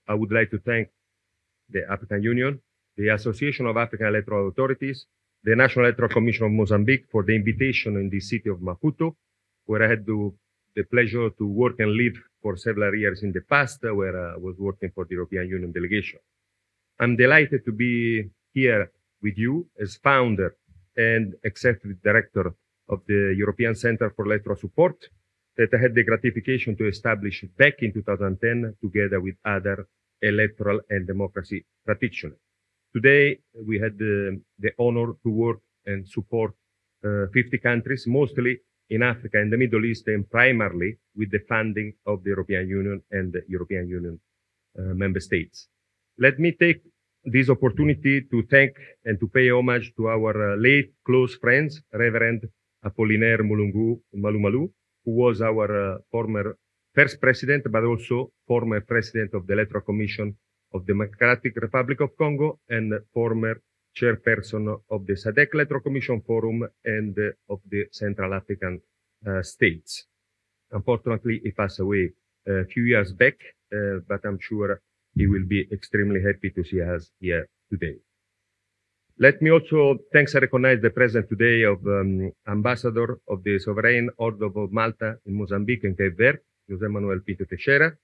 I would like to thank the African Union, the Association of African Electoral Authorities, the National Electoral Commission of Mozambique for the invitation in the city of Maputo, where I had the pleasure to work and live for several years in the past, where I was working for the European Union delegation. I'm delighted to be here with you as founder and executive director of the European Center for Electoral Support that I had the gratification to establish back in 2010 together with other electoral and democracy practitioners. Today, we had the honor to work and support 50 countries, mostly in Africa and the Middle East, and primarily with the funding of the European Union and the European Union member states. Let me take this opportunity to thank and to pay homage to our late close friends, Reverend Apollinaire Mulungu Malumalu, who was our former first president, but also former president of the Electoral Commission of the Democratic Republic of Congo and former chairperson of the SADC Electoral Commission Forum and of the Central African states. Unfortunately, he passed away a few years back, but I'm sure he will be extremely happy to see us here today. Let me also recognize the presence today of Ambassador of the Sovereign Order of Malta in Mozambique and Cape Verde, José Manuel Pinto Teixeira,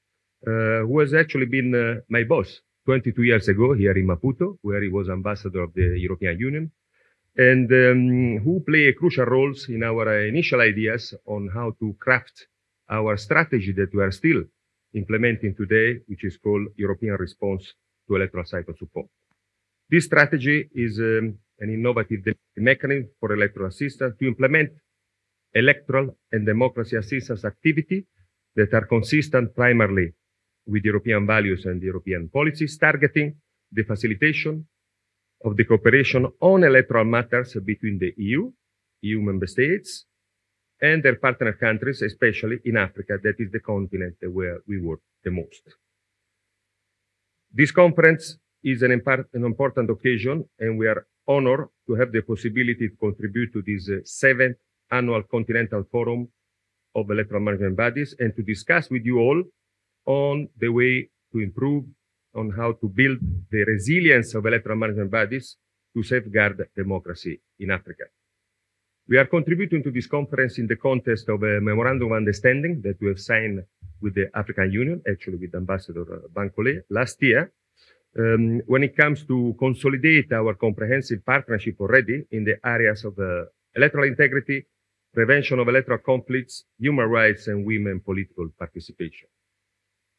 who has actually been my boss 22 years ago here in Maputo, where he was ambassador of the European Union, and who play crucial roles in our initial ideas on how to craft our strategy that we are still implementing today, which is called European Response to Electoral Cycle Support. This strategy is an innovative mechanism for electoral assistance to implement electoral and democracy assistance activity that are consistent primarily with European values and European policies, targeting the facilitation of the cooperation on electoral matters between the EU member states, and their partner countries, especially in Africa, that is the continent where we work the most. This conference is an important occasion, and we are honored to have the possibility to contribute to this 7th annual Continental Forum of Electoral Management Bodies and to discuss with you all on the way to improve on how to build the resilience of electoral management bodies to safeguard democracy in Africa. We are contributing to this conference in the context of a memorandum of understanding that we have signed with the African Union, actually with Ambassador Bankole last year, when it comes to consolidate our comprehensive partnership already in the areas of electoral integrity, prevention of electoral conflicts, human rights, and women political participation.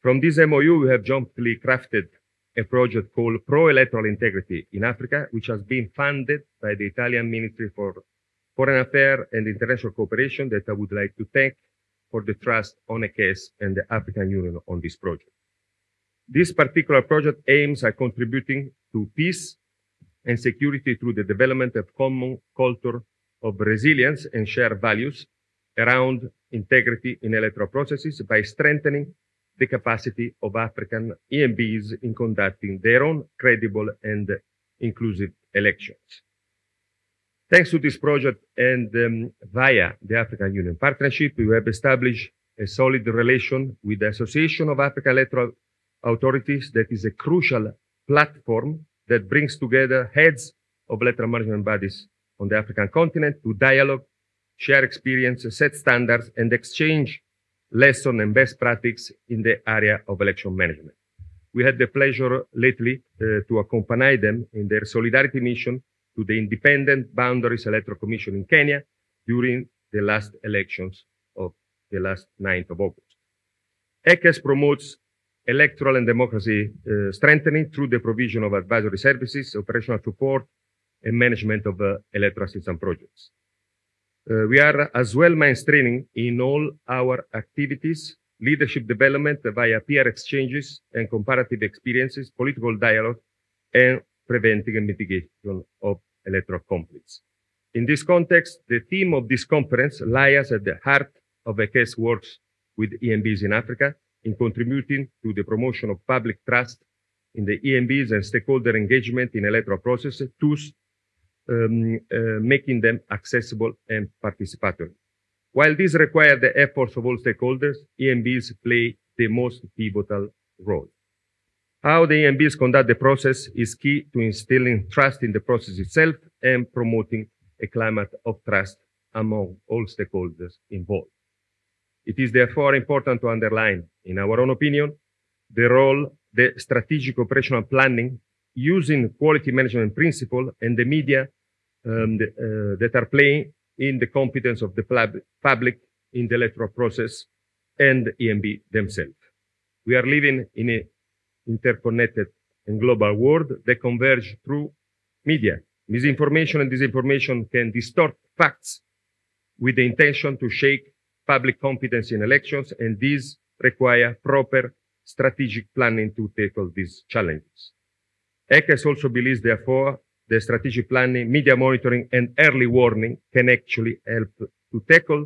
From this MOU, we have jointly crafted a project called Pro-Electoral Integrity in Africa, which has been funded by the Italian Ministry for Foreign Affairs and International Cooperation, that I would like to thank for the trust on ECES and the African Union on this project. This particular project aims at contributing to peace and security through the development of common culture of resilience and shared values around integrity in electoral processes by strengthening the capacity of African EMBs in conducting their own credible and inclusive elections. Thanks to this project and via the African Union partnership, we have established a solid relation with the Association of African Electoral Authorities that is a crucial platform that brings together heads of electoral management bodies on the African continent to dialogue, share experience, set standards, and exchange lessons and best practices in the area of election management. We had the pleasure lately to accompany them in their solidarity mission to the Independent Boundaries Electoral Commission in Kenya during the last elections of the last 9th of August. ECES promotes electoral and democracy strengthening through the provision of advisory services, operational support, and management of electoral assistance projects. We are as well mainstreaming in all our activities, leadership development via peer exchanges and comparative experiences, political dialogue, and preventing and mitigation of electoral conflicts. In this context, the theme of this conference lies at the heart of ECES works with EMBs in Africa in contributing to the promotion of public trust in the EMBs and stakeholder engagement in electoral processes, thus making them accessible and participatory. While this requires the efforts of all stakeholders, EMBs play the most pivotal role. How the EMBs conduct the process is key to instilling trust in the process itself and promoting a climate of trust among all stakeholders involved. It is therefore important to underline, in our own opinion, the role the strategic operational planning using quality management principle and the media that are playing in the competence of the public in the electoral process and EMB themselves. We are living in an interconnected and global world that converge through media. Misinformation and disinformation can distort facts with the intention to shake public confidence in elections, and these require proper strategic planning to tackle these challenges. ECES also believes, therefore, that strategic planning, media monitoring, and early warning can actually help to tackle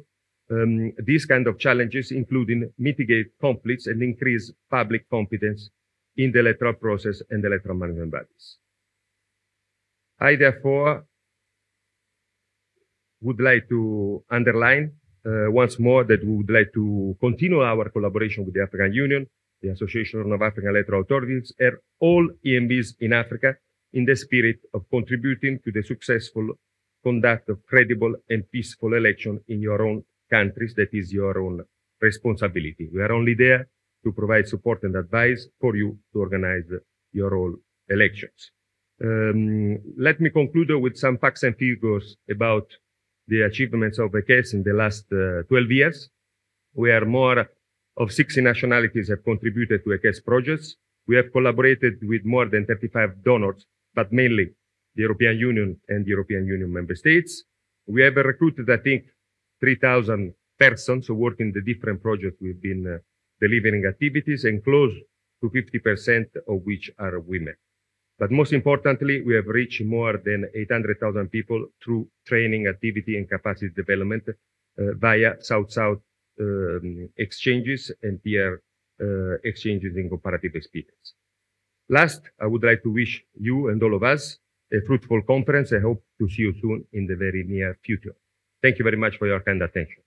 these kind of challenges, including mitigate conflicts and increase public confidence in the electoral process and the electoral management bodies. I, therefore, would like to underline once more that we would like to continue our collaboration with the African Union, the Association of African Electoral Authorities, and all EMBs in Africa in the spirit of contributing to the successful conduct of credible and peaceful election in your own countries. That is your own responsibility. We are only there to provide support and advice for you to organize your own elections. Let me conclude with some facts and figures about the achievements of ECES in the last 12 years, where more of 60 nationalities have contributed to ECES projects. We have collaborated with more than 35 donors, but mainly the European Union and the European Union member states. We have recruited, I think, 3,000 persons working in the different projects we've been delivering activities, and close to 50% of which are women. But most importantly, we have reached more than 800,000 people through training, activity, and capacity development via South-South exchanges and peer exchanges in comparative experience. Last, I would like to wish you and all of us a fruitful conference. I hope to see you soon in the very near future. Thank you very much for your kind attention.